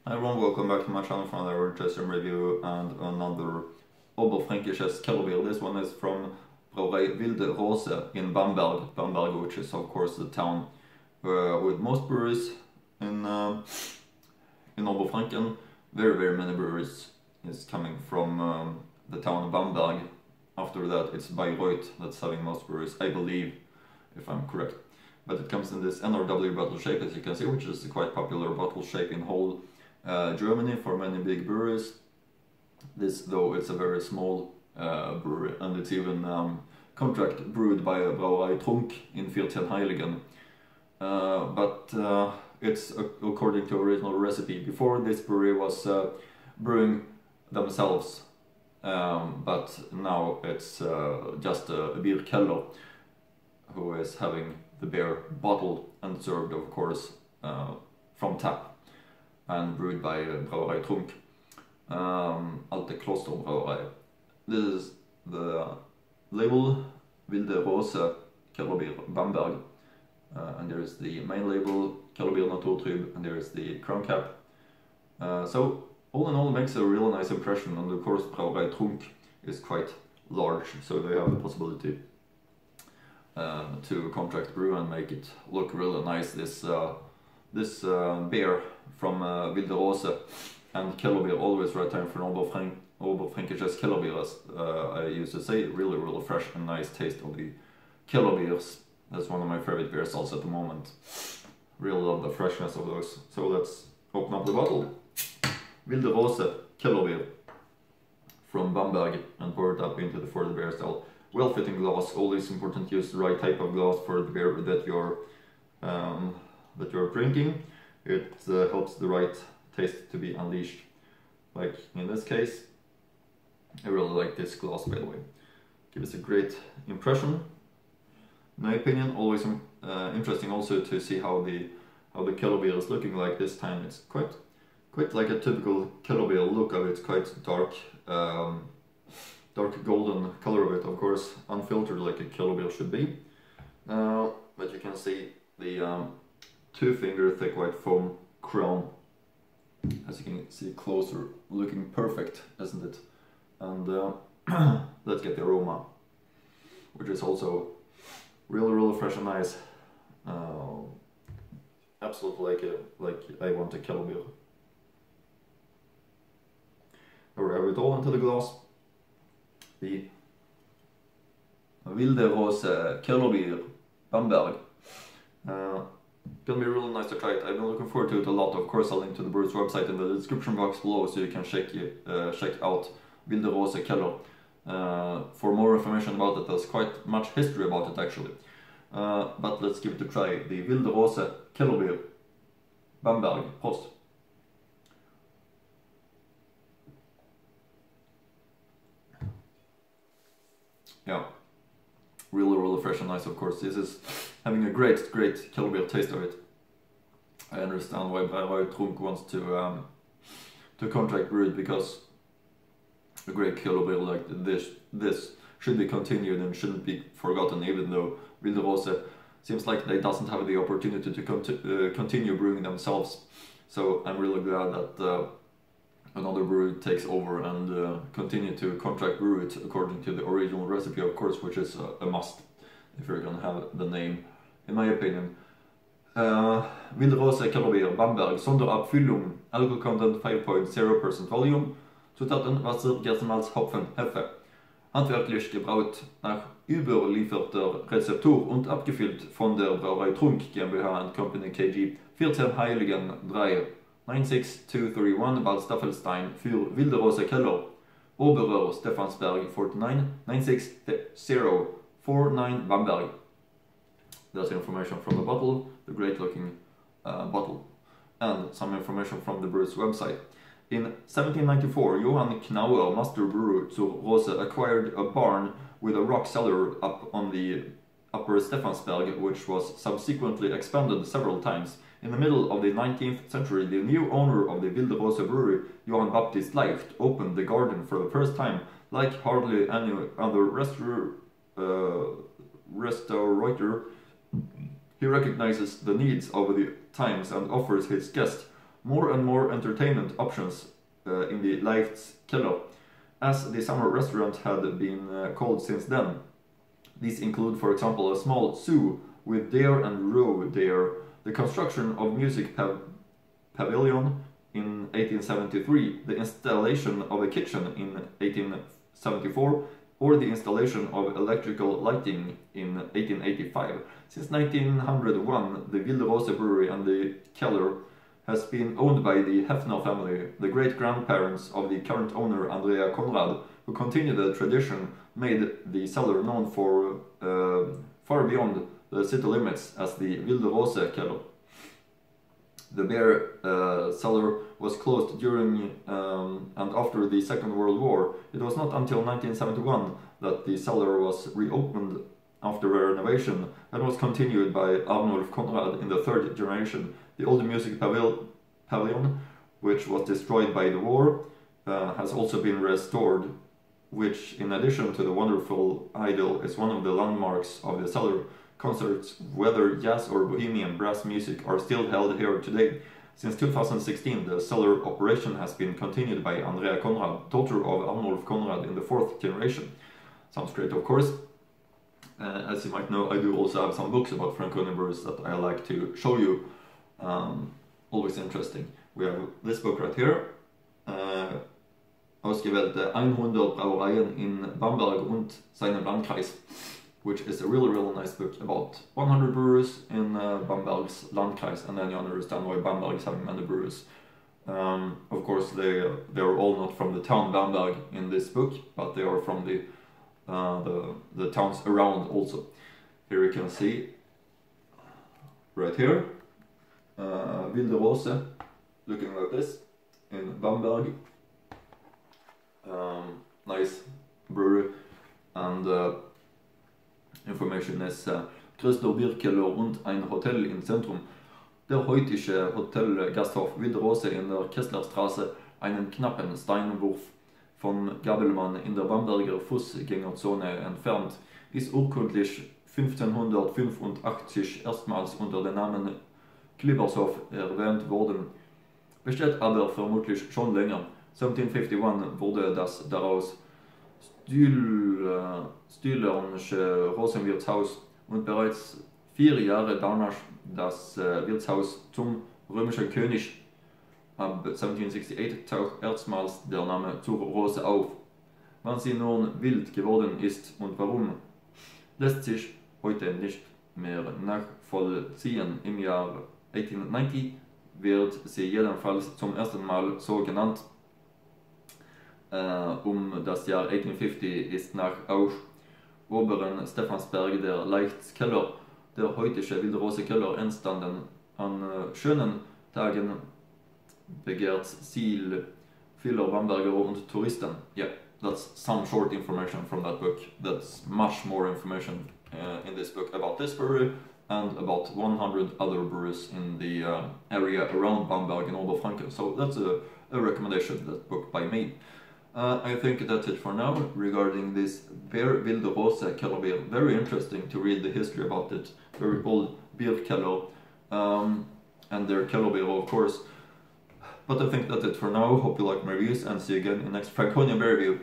Hi everyone, welcome back to my channel for another tasting review and another Oberfrankisches Kellerbier. This one is from Brauerei Wilde in Bamberg. Bamberg, which is of course the town with most breweries in Oberfranken. Very many breweries is coming from the town of Bamberg. After that it's Bayreuth that's having most breweries, I believe, if I'm correct. But it comes in this NRW bottle shape, as you can see, which is a quite popular bottle shape in whole Germany for many big breweries. This, though, it's a very small brewery, and it's even contract brewed by a Brauerei Trunk in Heiligen. But it's according to original recipe. Before, this brewery was brewing themselves, but now it's just a beer Keller who is having the beer bottled and served, of course, from tap and brewed by Brauerei Trunk, Alte Kloster Brauerei. This is the label, Wilde Rose Kellerbier Bamberg, and there is the main label, Kellerbier Naturtrüb, and there is the crown cap. So all in all, it makes a real nice impression, and of course Brauerei Trunk is quite large, so they have the possibility to contract brew and make it look really nice. This beer from Wilde Rose and Kellerbier, always right time for an Oberfrankisches Kellerbier, as I used to say. Really fresh and nice taste of the Kellerbiers. That's one of my favorite beers also at the moment. Really love the freshness of those. So let's open up the bottle. Wilde Rose Kellerbier from Bamberg, and pour it up into the for the beer style. Well-fitting glass. Always important to use the right type of glass for the beer that you're drinking. It helps the right taste to be unleashed. Like in this case, I really like this glass, by the way. Gives a great impression. In my opinion, always interesting also to see how the Kellerbier is looking like this time. It's quite like a typical Kellerbier look of it. It's quite dark, dark golden color of it, of course, unfiltered like a Kellerbier should be. But you can see the 2-finger thick white foam crown, as you can see closer, looking perfect, isn't it? And let's get the aroma, which is also really fresh and nice. Absolutely like I want a Kellerbier. Alright, it all into the glass. The Wilde Rose Kellerbier Bamberg. Gonna be really nice to try it. I've been looking forward to it a lot. Of course, I'll link to the brewer's website in the description box below, so you can check out Wilde Rose Keller for more information about it. There's quite much history about it actually. But let's give it a try. The Wilde Rose Kellerbier Bamberg. Prost! Yeah, really fresh and nice, of course. This is having a great Kellerbier taste of it. I understand why Trunk wants to contract brew it, because a great Kellerbier like this should be continued and shouldn't be forgotten, even though Wilde Rose seems like they doesn't have the opportunity to continue brewing themselves. So I'm really glad that another brewery takes over and continue to contract brew it according to the original recipe, of course, which is a must if you're gonna have the name, in my opinion. Wilde Rose Kellerbier Bamberg, Sonderabfüllung, Alcohol content 5.0% volume, Zutaten Wasser, Gerstenmalz, Hopfen, Hefe. Handwerklich gebraut nach überlieferter Rezeptur und abgefüllt von der Brauerei Trunk GmbH & Company KG 14 Heiligen 3 96231 Bad Staffelstein für Wilde Rose Keller, Oberer Stephansberg 49 96049 Bamberg. That's information from the bottle, the great looking bottle, and some information from the brewer's website. In 1794, Johann Knauer, master brewer zur Rose, acquired a barn with a rock cellar up on the upper Stephansberg, which was subsequently expanded several times. In the middle of the 19th century, the new owner of the Wilde Rose brewery, Johann Baptist Leicht, opened the garden for the first time. Like hardly any other restaurateur, he recognizes the needs of the times and offers his guests more and more entertainment options in the Wilde's Keller, as the summer restaurant had been called since then. These include, for example, a small zoo with deer and roe deer, the construction of music pavilion in 1873, the installation of a kitchen in 1874, or the installation of electrical lighting in 1885. Since 1901, the Wilde Rose brewery and the Keller has been owned by the Hefner family, the great-grandparents of the current owner Andrea Conrad, who continued the tradition, made the cellar known for far beyond the city limits as the Wilde Rose Keller. The beer cellar was closed during and after the Second World War. It was not until 1971 that the cellar was reopened after a renovation and was continued by Arnulf Conrad in the third generation. The old music pavilion, which was destroyed by the war, has also been restored, which, in addition to the wonderful idol, is one of the landmarks of the cellar. Concerts, whether jazz or bohemian brass music, are still held here today. Since 2016, the cellar operation has been continued by Andrea Conrad, daughter of Arnulf Conrad in the fourth generation. Sounds great, of course. As you might know, I do also have some books about Franconian brews that I like to show you. Always interesting. We have this book right here, ausgewählte 100 Brauereien in Bamberg und seinem Landkreis, which is a really nice book about 100 brewers in Bamberg's Landkreis, and then you understand why Bamberg is having many brewers. Of course, they're all not from the town Bamberg in this book, but they are from the towns around also. Here you can see, right here, Wilde Rose, looking like this, in Bamberg. Nice brewery, and information ist größter Bierkeller und ein Hotel im Zentrum. Der heutige Hotel Gasthof Wilde Rose in der Kesslerstraße, einen knappen Steinwurf von Gabelmann in der Bamberger Fußgängerzone entfernt, ist urkundlich 1585 erstmals unter dem Namen Klibbershof erwähnt worden, besteht aber vermutlich schon länger. 1751 wurde das daraus Stühlernsche Rosenwirtshaus und bereits 4 Jahre danach das Wirtshaus zum römischen König. Ab 1768 taucht erstmals der Name zur Rose auf. Wann sie nun wild geworden ist und warum, lässt sich heute nicht mehr nachvollziehen. Im Jahr 1890 wird sie jedenfalls zum ersten Mal so genannt. Das Jahr 1850 ist nach Oberen Stephansberg der Wilde Keller, der heutige Wilde Rose Keller, entstanden. An schönen Tagen begehrt Ziel vieler Bamberger und Touristen. Yeah, that's some short information from that book. That's much more information in this book about this brewery and about 100 other breweries in the area around Bamberg and Oberfranken. So that's a recommendation, that book by me. I think that's it for now regarding this beer, Wilde Rose Kellerbier. Very interesting to read the history about it. Very old beer Keller, and their Kellerbier, of course. But I think that's it for now. Hope you like my reviews, and see you again in next Franconian beer review.